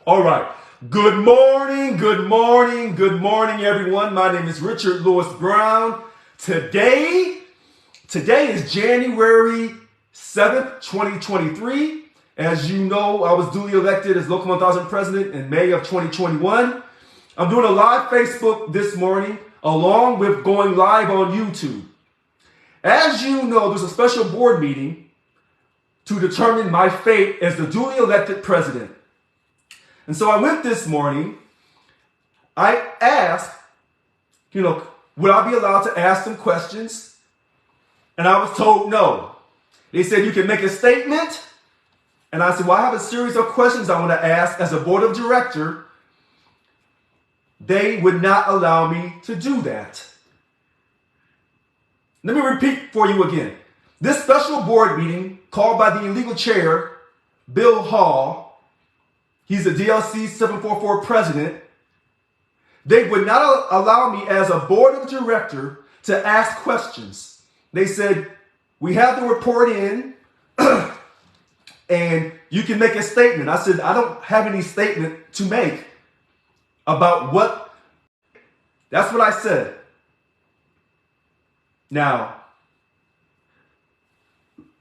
All right. Good morning, everyone. My name is Richard Lewis Brown. Today is January 7th, 2023. As you know, I was duly elected as Local 1000 president in May of 2021. I'm doing a live Facebook this morning, along with going live on YouTube. As you know, there's a special board meeting to determine my fate as the duly elected president. And so I went this morning. I asked, would I be allowed to ask them questions? And I was told no. They said you can make a statement. And I said, well, I have a series of questions I want to ask as a board of director. They would not allow me to do that. Let me repeat for you again. This special board meeting called by the illegal chair, Bill Hall, he's a DLC 744 president. They would not allow me as a board of director to ask questions. They said, we have the report in and you can make a statement. I said, I don't have any statement to make about what. That's what I said. Now,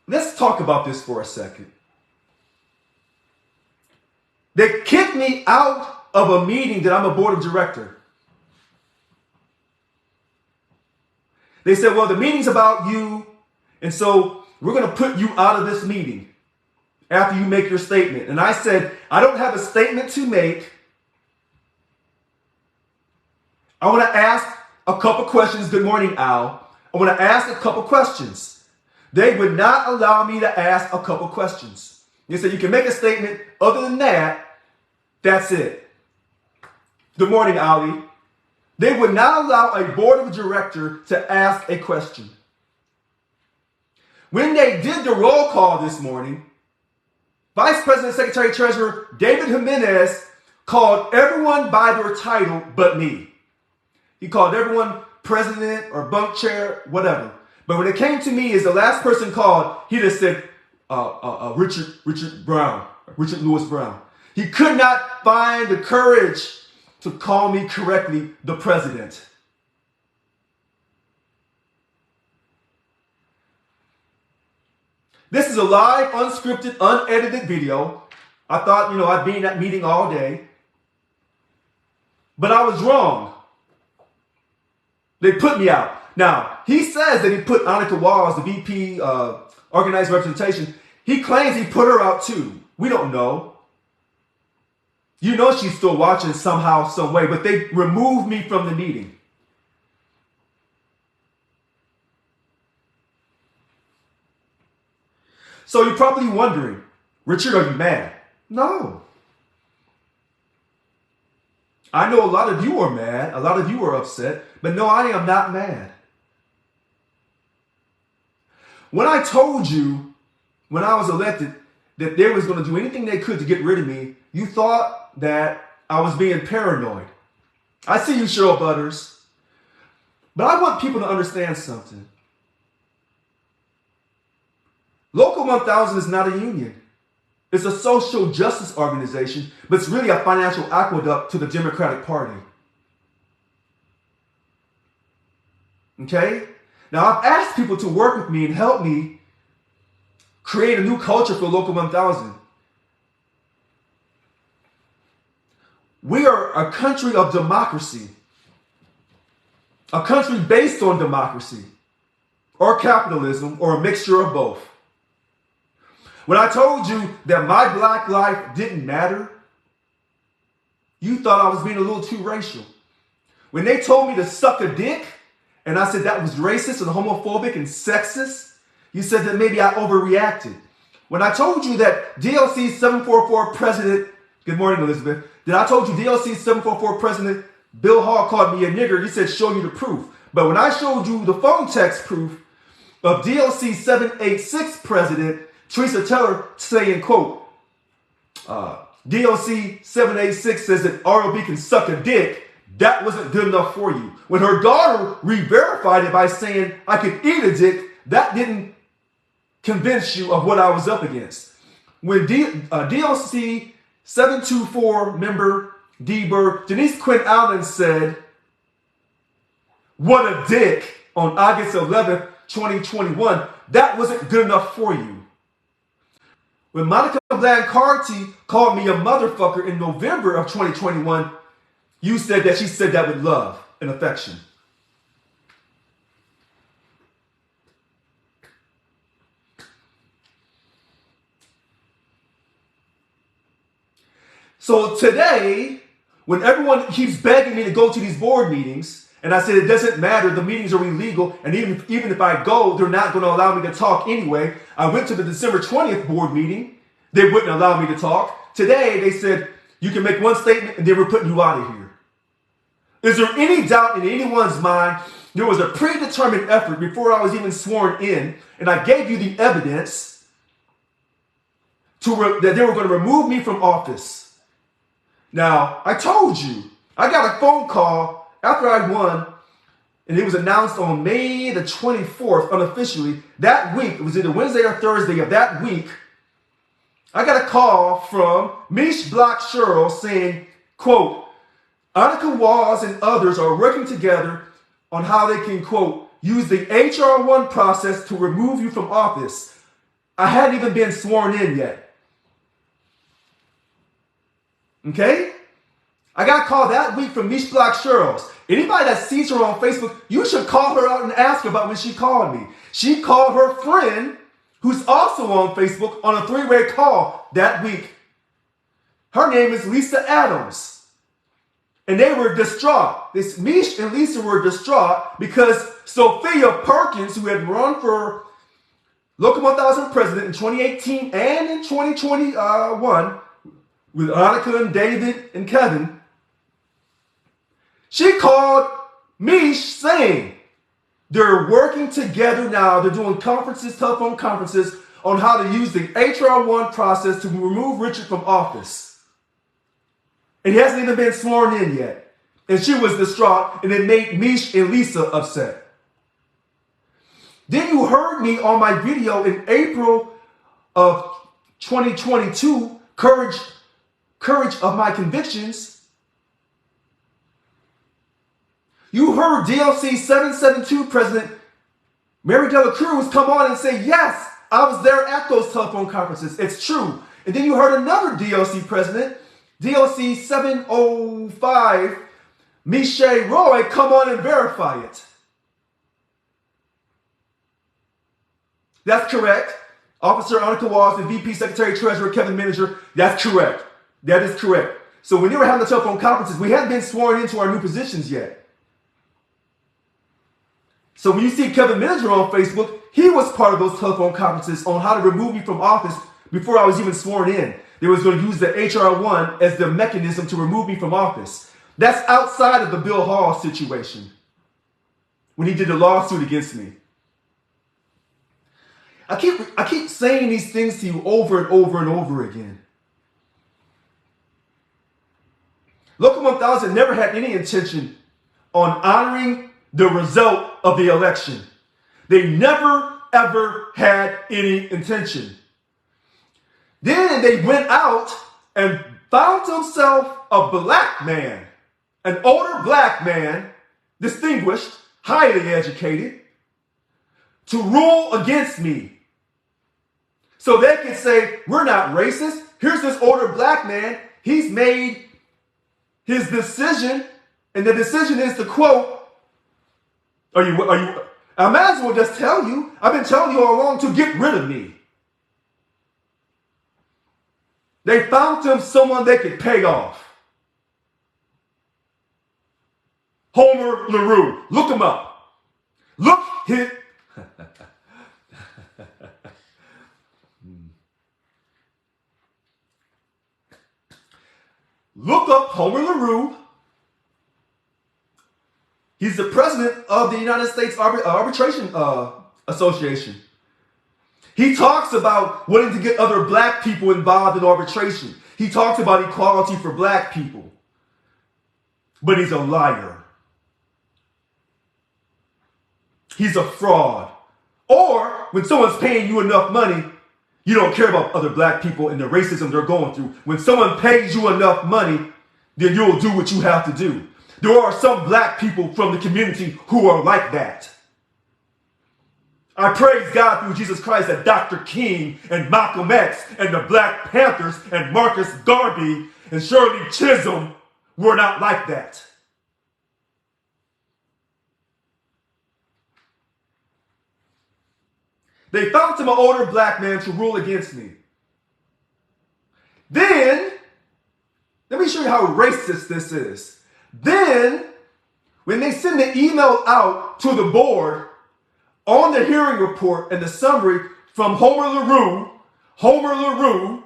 let's talk about this for a second. They kicked me out of a meeting that I'm a board of director. They said, well, the meeting's about you, and so we're going to put you out of this meeting after you make your statement. And I said, I don't have a statement to make. I want to ask a couple questions. Good morning, Al. I want to ask a couple questions. They would not allow me to ask a couple questions. They said, you can make a statement. Other than that, that's it. Good morning, Ali. They would not allow a board of director to ask a question. When they did the roll call this morning, Vice President, Secretary, Treasurer David Jimenez called everyone by their title but me. He called everyone president or bunk chair, whatever. But when it came to me as the last person called, he just said, Richard Lewis Brown. He could not find the courage to call me correctly the president. This is a live, unscripted, unedited video. I thought, I'd be in that meeting all day. But I was wrong. They put me out. Now, he says that he put Annika Walls, the VP, Organized Representation. He claims he put her out too. We don't know. You know she's still watching somehow, some way, but they removed me from the meeting. So you're probably wondering, Richard, are you mad? No. I know a lot of you are mad. A lot of you are upset. But no, I am not mad. When I told you, when I was elected, that they was going to do anything they could to get rid of me, you thought that I was being paranoid. I see you, Cheryl Butters. But I want people to understand something. Local 1000 is not a union. It's a social justice organization, but it's really a financial aqueduct to the Democratic Party. Okay? Now, I've asked people to work with me and help me create a new culture for Local 1000. We are a country of democracy. A country based on democracy or capitalism or a mixture of both. When I told you that my black life didn't matter, you thought I was being a little too racial. When they told me to suck a dick, and I said that was racist and homophobic and sexist, you said that maybe I overreacted. When I told you that DLC 744 president, good morning, Elizabeth, that I told you DLC 744 president Bill Hall called me a nigger, you said show you the proof. But when I showed you the phone text proof of DLC 786 president Teresa Teller saying, quote, DLC 786 says that ROB can suck a dick, that wasn't good enough for you. When her daughter re-verified it by saying I could eat a dick, that didn't convince you of what I was up against. When DLC 724 member D-Bird, Denise Quinn Allen said, "What a dick," on August 11th, 2021. That wasn't good enough for you. When Monica Blancarty called me a motherfucker in November of 2021, you said that she said that with love and affection. So today, when everyone keeps begging me to go to these board meetings, and I said it doesn't matter, the meetings are illegal, and even if I go, they're not going to allow me to talk anyway. I went to the December 20th board meeting. They wouldn't allow me to talk. Today, they said, you can make one statement, and then we're putting you out of here. Is there any doubt in anyone's mind there was a predetermined effort before I was even sworn in, and I gave you the evidence that they were going to remove me from office? Now, I told you, I got a phone call after I won, and it was announced on May the 24th, unofficially. That week, it was either Wednesday or Thursday of that week, I got a call from Mish Block Sherrill saying, quote, Annika Walls and others are working together on how they can, quote, use the HR 1 process to remove you from office. I hadn't even been sworn in yet. Okay? I got a call that week from Mish Block Sherrill. Anybody that sees her on Facebook, you should call her out and ask her about when she called me. She called her friend, who's also on Facebook, on a 3-way call that week. Her name is Lisa Adams. And they were distraught. Mish and Lisa were distraught because Sophia Perkins, who had run for Local 1000 president in 2018 and in 2021, with Annika and David and Kevin, she called Mish saying they're working together now. They're doing conferences, telephone conferences, on how to use the HR 1 process to remove Richard from office. And he hasn't even been sworn in yet. And she was distraught, and it made Mish and Lisa upset. Then you heard me on my video in April of 2022, Courage of My Convictions. You heard DLC 772 President Mary Dela Cruz come on and say, yes, I was there at those telephone conferences. It's true. And then you heard another DLC president, DLC 705, Michelle Roy, come on and verify it. That's correct. Officer Annika Walls and VP Secretary Treasurer Kevin Manager, that's correct. That is correct. So when they were having the telephone conferences, we hadn't been sworn into our new positions yet. So when you see Kevin Manager on Facebook, he was part of those telephone conferences on how to remove me from office before I was even sworn in. They was going to use the HR 1 as the mechanism to remove me from office. That's outside of the Bill Hall situation when he did the lawsuit against me. I keep saying these things to you over and over and over again. Local 1000 never had any intention on honoring the result of the election. They never, ever had any intention. Then they went out and found themselves a black man, an older black man, distinguished, highly educated, to rule against me. So they can say, we're not racist. Here's this older black man. He's made his decision, and the decision is to quote, I might as well just tell you, I've been telling you all along to get rid of me. They found them someone they could pay off. Homer LaRue. Look him up. Look him. Look up Homer LaRue. He's the president of the United States Arbitration Association. He talks about wanting to get other black people involved in arbitration. He talks about equality for black people. But he's a liar. He's a fraud. Or when someone's paying you enough money, You don't care about other black people and the racism they're going through. When someone pays you enough money, then you'll do what you have to do. There are some black people from the community who are like that. I praise God through Jesus Christ that Dr. King and Malcolm X and the Black Panthers and Marcus Garvey and Shirley Chisholm were not like that. They found him an older black man to rule against me. Then, let me show you how racist this is. Then, when they send the email out to the board on the hearing report and the summary from Homer LaRue,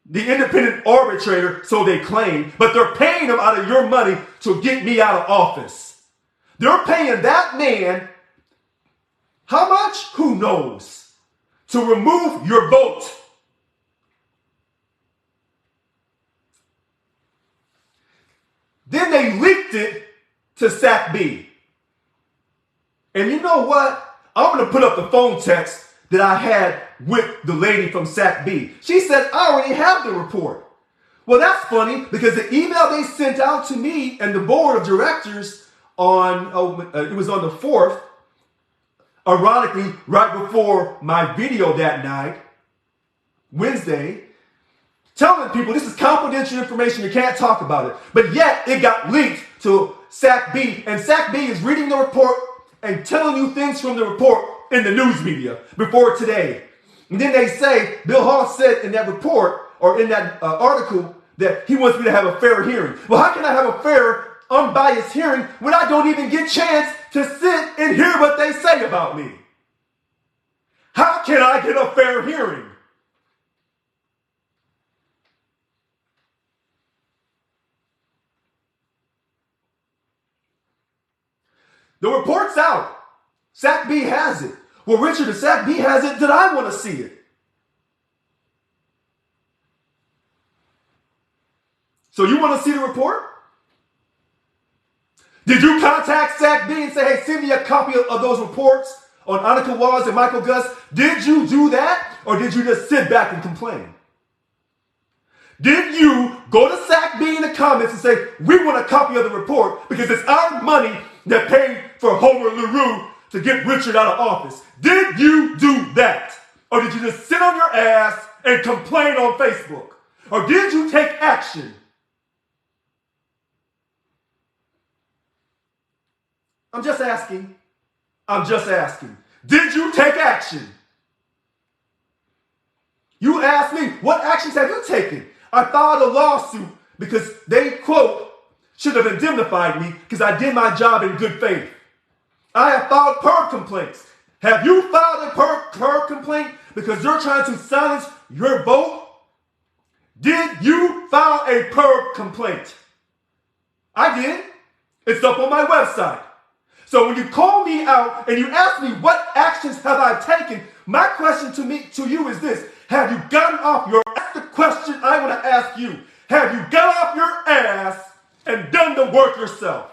the independent arbitrator, so they claim, but they're paying him out of your money to get me out of office. They're paying that man, how much? Who knows? To remove your vote. Then they leaked it to SAC-B. And you know what? I'm going to put up the phone text that I had with the lady from SAC-B. She said, I already have the report. Well, that's funny because the email they sent out to me and the board of directors on, it was on the 4th, ironically, right before my video that night, Wednesday, telling people this is confidential information, you can't talk about it. But yet, it got linked to SAC-B, and SAC-B is reading the report and telling you things from the report in the news media before today. And then they say, Bill Hall said in that report, or in that article, that he wants me to have a fair hearing. Well, how can I have a fair, unbiased hearing when I don't even get a chance to sit and hear what they say about me? How can I get a fair hearing? The report's out. SAC-B has it. Well, Richard, if SAC-B has it, then I want to see it. So you want to see the report? Did you contact SAC-B and say, hey, send me a copy of those reports on Annika Walls and Michael Gus? Did you do that? Or did you just sit back and complain? Did you go to SAC-B in the comments and say, we want a copy of the report because it's our money that paid for Homer LaRue to get Richard out of office? Did you do that? Or did you just sit on your ass and complain on Facebook? Or did you take action? I'm just asking. Did you take action? You asked me, what actions have you taken? I filed a lawsuit because they, quote, should have indemnified me because I did my job in good faith. I have filed PERB complaints. Have you filed a PERB complaint because you're trying to silence your vote? Did you file a PERB complaint? I did. It's up on my website. So when you call me out and you ask me what actions have I taken, my question to you is this. Have you gotten off your ass? The question I want to ask you. Have you got off your ass and done the work yourself?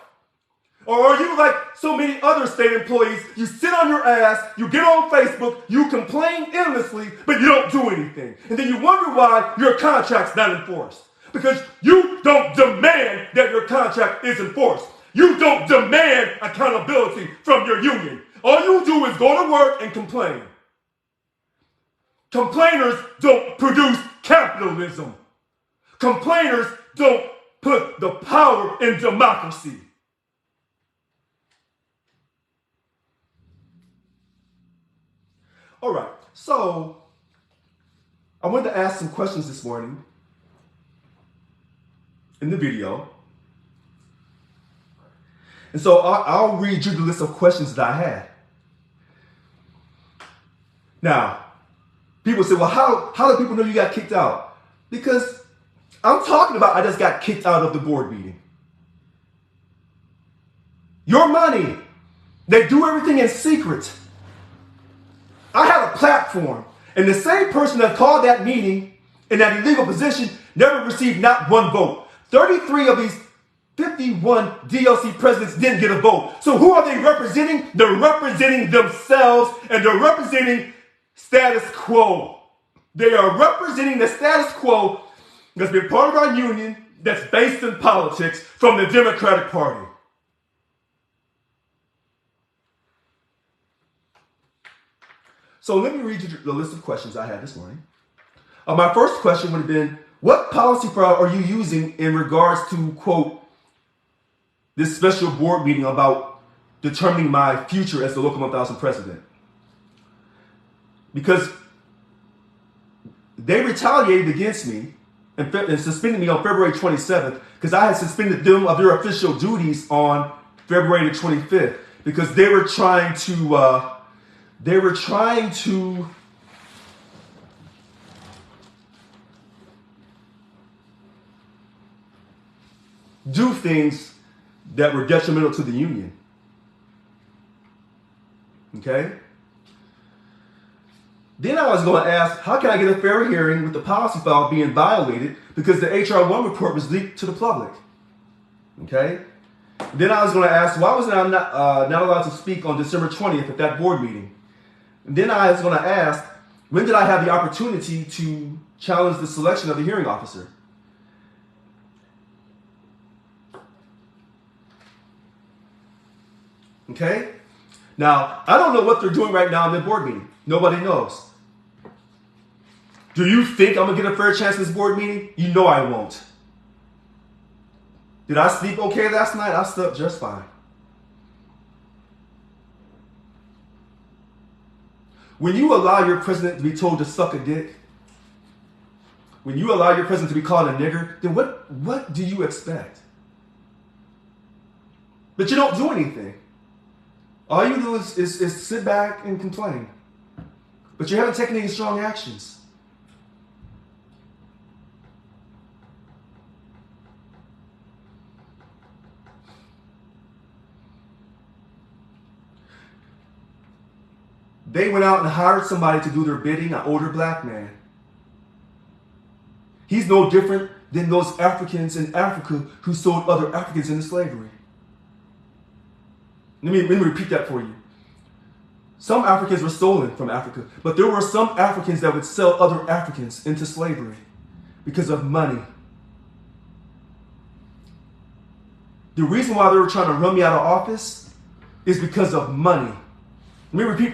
Or are you like so many other state employees, you sit on your ass, you get on Facebook, you complain endlessly, but you don't do anything. And then you wonder why your contract's not enforced. Because you don't demand that your contract is enforced. You don't demand accountability from your union. All you do is go to work and complain. Complainers don't produce capitalism. Complainers don't put the power in democracy. All right, so I wanted to ask some questions this morning in the video. And so I'll read you the list of questions that I had. Now, people say, well, how do people know you got kicked out? Because I'm talking about I just got kicked out of the board meeting. Your money. They do everything in secret. I have a platform, and the same person that called that meeting in that illegal position never received not one vote. 33 of these 51 DLC presidents didn't get a vote. So who are they representing? They're representing themselves, and they're representing status quo. They are representing the status quo that's been part of our union that's based in politics from the Democratic Party. So let me read you the list of questions I had this morning. My first question would have been, what policy file are you using in regards to, quote, this special board meeting about determining my future as the Local 1000 president? Because they retaliated against me and suspended me on February 27th because I had suspended them of their official duties on February the 25th because they were trying to do things that were detrimental to the union. Okay? Then I was going to ask, how can I get a fair hearing with the policy file being violated because the HR 1 report was leaked to the public? Okay? Then I was going to ask, why was I not allowed to speak on December 20th at that board meeting? And then I was going to ask, when did I have the opportunity to challenge the selection of the hearing officer? Okay? Now, I don't know what they're doing right now in the board meeting. Nobody knows. Do you think I'm going to get a fair chance in this board meeting? You know I won't. Did I sleep okay last night? I slept just fine. When you allow your president to be told to suck a dick, when you allow your president to be called a nigger, then what do you expect? But you don't do anything. All you do is sit back and complain. But you haven't taken any strong actions. They went out and hired somebody to do their bidding, an older black man. He's no different than those Africans in Africa who sold other Africans into slavery. Let me repeat that for you. Some Africans were stolen from Africa, but there were some Africans that would sell other Africans into slavery because of money. The reason why they were trying to run me out of office is because of money. Let me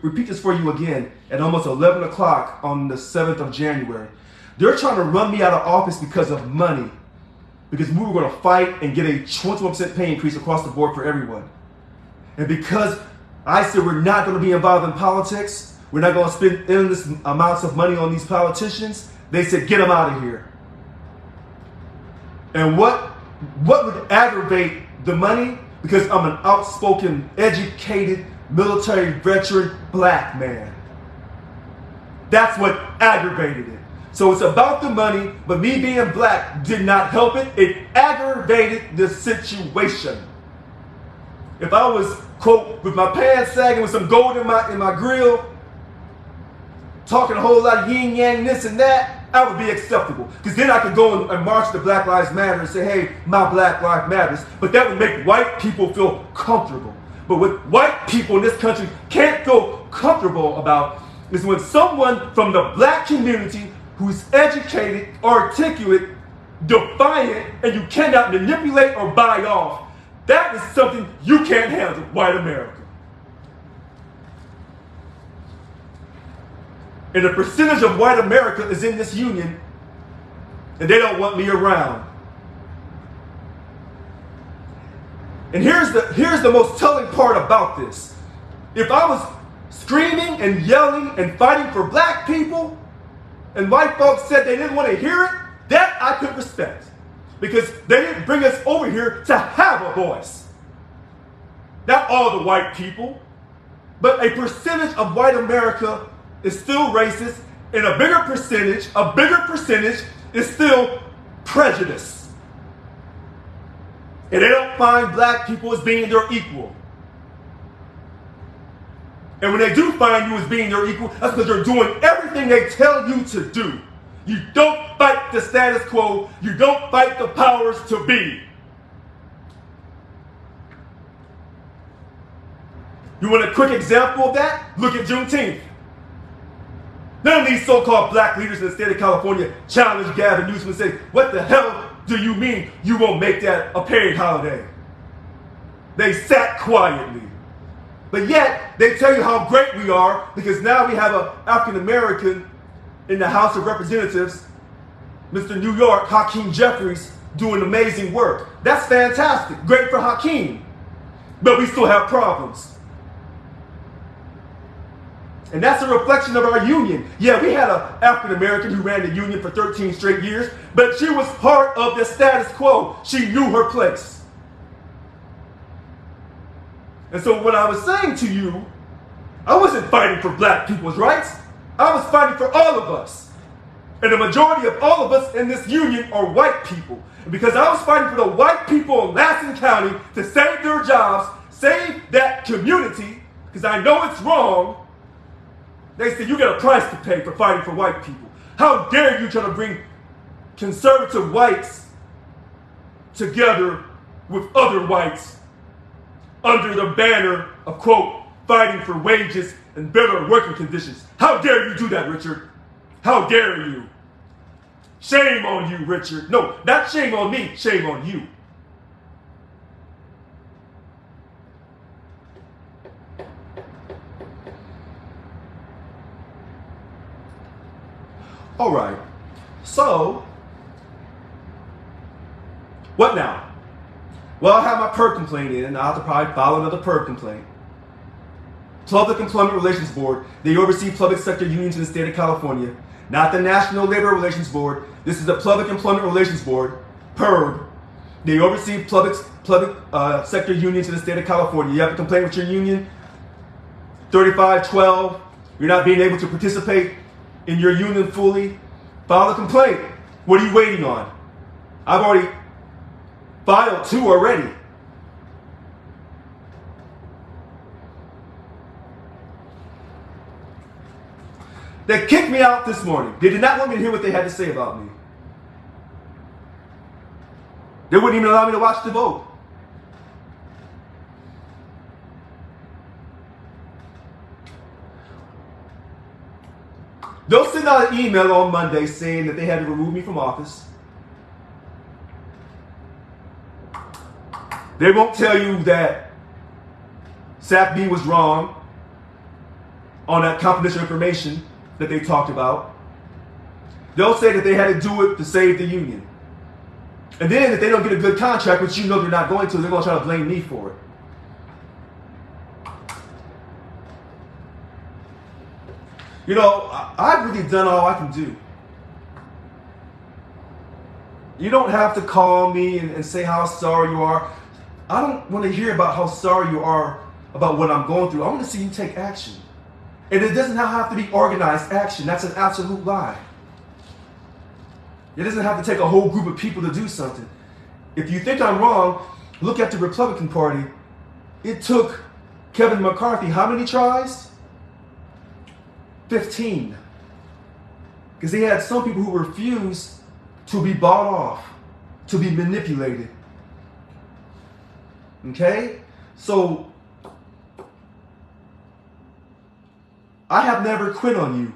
repeat this for you again at almost 11 o'clock on the 7th of January. They're trying to run me out of office because of money. Because we were going to fight and get a 21% pay increase across the board for everyone. And because I said we're not going to be involved in politics, we're not going to spend endless amounts of money on these politicians, they said, get them out of here. And what would aggravate the money? Because I'm an outspoken, educated, military veteran black man. That's what aggravated it. So it's about the money, but me being black did not help it. It aggravated the situation. If I was, quote, with my pants sagging with some gold in my grill, talking a whole lot of yin yang, this and that, I would be acceptable. Because then I could go and march to Black Lives Matter and say, hey, my Black Lives Matters. But that would make white people feel comfortable. But what white people in this country can't feel comfortable about is when someone from the black community who's educated, articulate, defiant, and you cannot manipulate or buy off, that is something you can't handle, white America. And the percentage of white America is in this union, and they don't want me around. And here's the most telling part about this. If I was screaming and yelling and fighting for black people, and white folks said they didn't want to hear it, that I could respect. Because they didn't bring us over here to have a voice. Not all the white people, but a percentage of white America is still racist, and a bigger percentage is still prejudiced. And they don't find black people as being their equal. And when they do find you as being their equal, that's because you're doing everything they tell you to do. You don't fight the status quo. You don't fight the powers to be. You want a quick example of that? Look at Juneteenth. None of these so-called black leaders in the state of California challenge Gavin Newsom and say, what the hell do you mean you won't make that a paid holiday? They sat quietly. But yet, they tell you how great we are because now we have an African American in the House of Representatives, Mr. New York, Hakeem Jeffries, doing amazing work. That's fantastic. Great for Hakeem. But we still have problems. And that's a reflection of our union. Yeah, we had an African American who ran the union for 13 straight years, but she was part of the status quo. She knew her place. And so what I was saying to you, I wasn't fighting for black people's rights. I was fighting for all of us. And the majority of all of us in this union are white people. And because I was fighting for the white people in Lassen County to save their jobs, save that community, because I know it's wrong, they said, you got a price to pay for fighting for white people. How dare you try to bring conservative whites together with other whites under the banner of, quote, fighting for wages and better working conditions. How dare you do that, Richard? How dare you? Shame on you, Richard. No, not shame on me, shame on you. All right, so what now? Well, I have my PERB complaint in, and I'll have to probably file another PERB complaint. Public Employment Relations Board, they oversee public sector unions in the state of California, not the National Labor Relations Board. This is the Public Employment Relations Board, PERB. They oversee public sector unions in the state of California. You have a complaint with your union, 3512, you're not being able to participate in your union fully, file a complaint. What are you waiting on? I've already filed 2 already. They kicked me out this morning. They did not want me to hear what they had to say about me. They wouldn't even allow me to watch the vote. They'll send out an email on Monday saying that they had to remove me from office. They won't tell you that SACB was wrong on that confidential information that they talked about. They'll say that they had to do it to save the union. And then if they don't get a good contract, which you know they're not going to, they're going to try to blame me for it. You know, I've really done all I can do. You don't have to call me and say how sorry you are. I don't want to hear about how sorry you are about what I'm going through. I want to see you take action. And it doesn't have to be organized action. That's an absolute lie. It doesn't have to take a whole group of people to do something. If you think I'm wrong, look at the Republican Party. It took Kevin McCarthy how many tries? 15. Because he had some people who refused to be bought off, to be manipulated. Okay? So, I have never quit on you.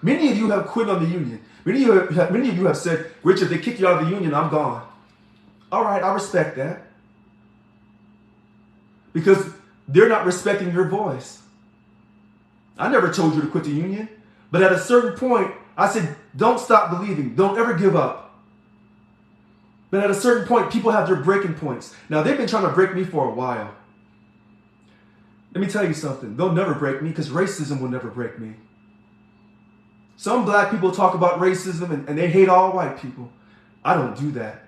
Many of you have quit on the union. Many of you have said, Richard, they kicked you out of the union, I'm gone. All right, I respect that. Because they're not respecting your voice. I never told you to quit the union. But at a certain point, I said, don't stop believing. Don't ever give up. But at a certain point, people have their breaking points. Now, they've been trying to break me for a while. Let me tell you something. They'll never break me because racism will never break me. Some black people talk about racism and they hate all white people. I don't do that.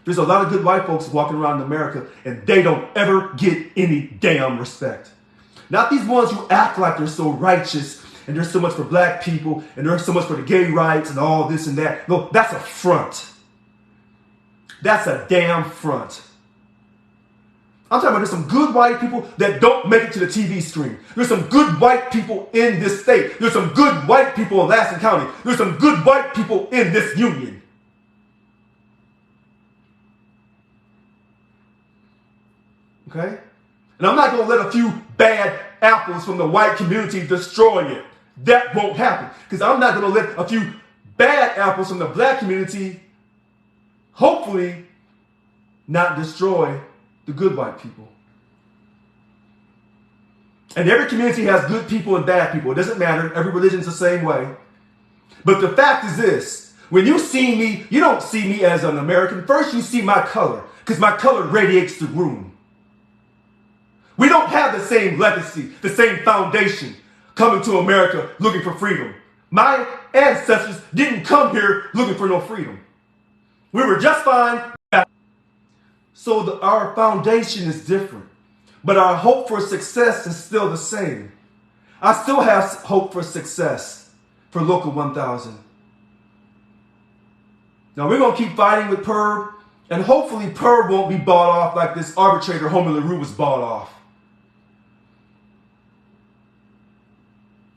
There's a lot of good white folks walking around in America and they don't ever get any damn respect. Not these ones who act like they're so righteous and they're so much for black people and they're so much for the gay rights and all this and that. No, that's a front. That's a damn front. I'm talking about there's some good white people that don't make it to the TV screen. There's some good white people in this state. There's some good white people in Lassen County. There's some good white people in this union. Okay? And I'm not going to let a few bad apples from the white community destroy it. that won't happen. Because I'm not going to let a few bad apples from the black community, hopefully, not destroy the good white people. And every community has good people and bad people. It doesn't matter. Every religion is the same way. But the fact is this. When you see me, you don't see me as an American. First, you see my color, because my color radiates the room. We don't have the same legacy, the same foundation coming to America looking for freedom. My ancestors didn't come here looking for no freedom. We were just fine. So our foundation is different. But our hope for success is still the same. I still have hope for success for Local 1000. Now we're going to keep fighting with PERB, and hopefully PERB won't be bought off like this arbitrator Homer LaRue was bought off.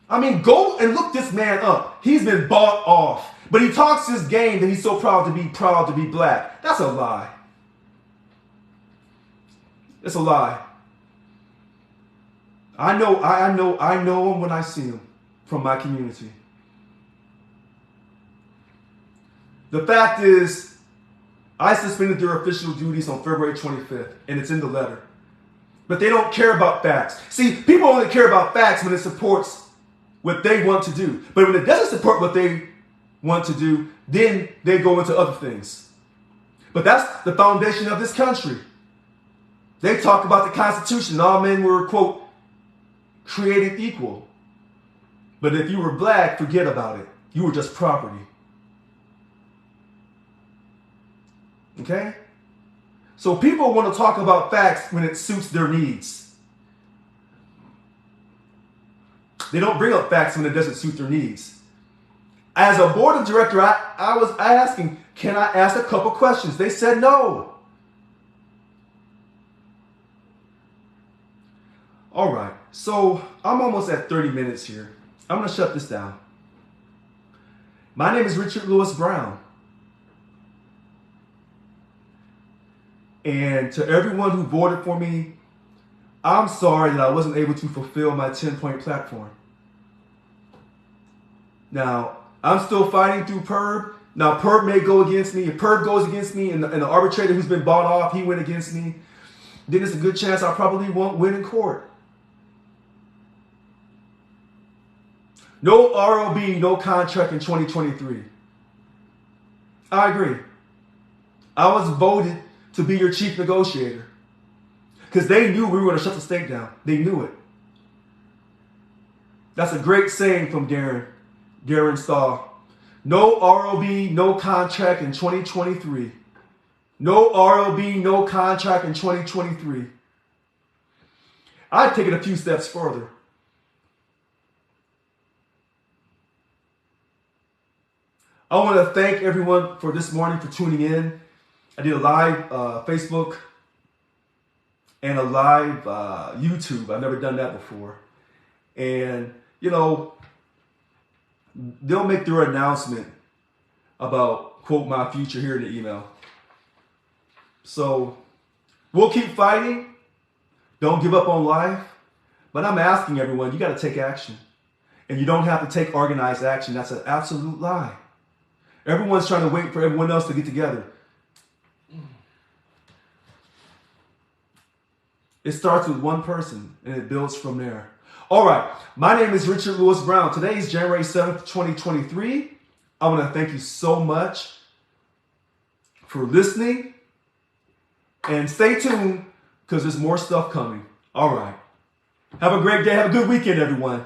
I mean, go and look this man up. He's been bought off. But he talks his game that he's so proud to be black. That's a lie. It's a lie. I know him when I see him from my community. The fact is, I suspended their official duties on February 25th, and it's in the letter. But they don't care about facts. See, people only care about facts when it supports what they want to do. But when it doesn't support what they want to do, then they go into other things. But that's the foundation of this country. They talk about the Constitution. All men were, quote, created equal. But if you were black, forget about it. You were just property. Okay? So people want to talk about facts when it suits their needs. They don't bring up facts when it doesn't suit their needs. As a board of director, I was asking, can I ask a couple questions? They said no. All right, so I'm almost at 30 minutes here. I'm going to shut this down. My name is Richard Lewis Brown. And to everyone who voted for me, I'm sorry that I wasn't able to fulfill my 10-point platform. Now, I'm still fighting through PERB. Now, PERB may go against me. If PERB goes against me and the arbitrator who's been bought off, he went against me, then it's a good chance I probably won't win in court. No ROB, no contract in 2023. I agree. I was voted to be your chief negotiator because they knew we were going to shut the state down. They knew it. That's a great saying from Darren Stahl. No ROB, no contract in 2023. No ROB, no contract in 2023. I'd take it a few steps further. I want to thank everyone for this morning for tuning in. I did a live Facebook and a live YouTube. I've never done that before. And, you know, they'll make their announcement about, quote, my future here in the email. So we'll keep fighting. Don't give up on life. But I'm asking everyone, you got to take action. And you don't have to take organized action. That's an absolute lie. Everyone's trying to wait for everyone else to get together. It starts with one person and it builds from there. All right. My name is Richard Lewis Brown. Today is January 7th, 2023. I want to thank you so much for listening. And stay tuned because there's more stuff coming. All right. Have a great day. Have a good weekend, everyone.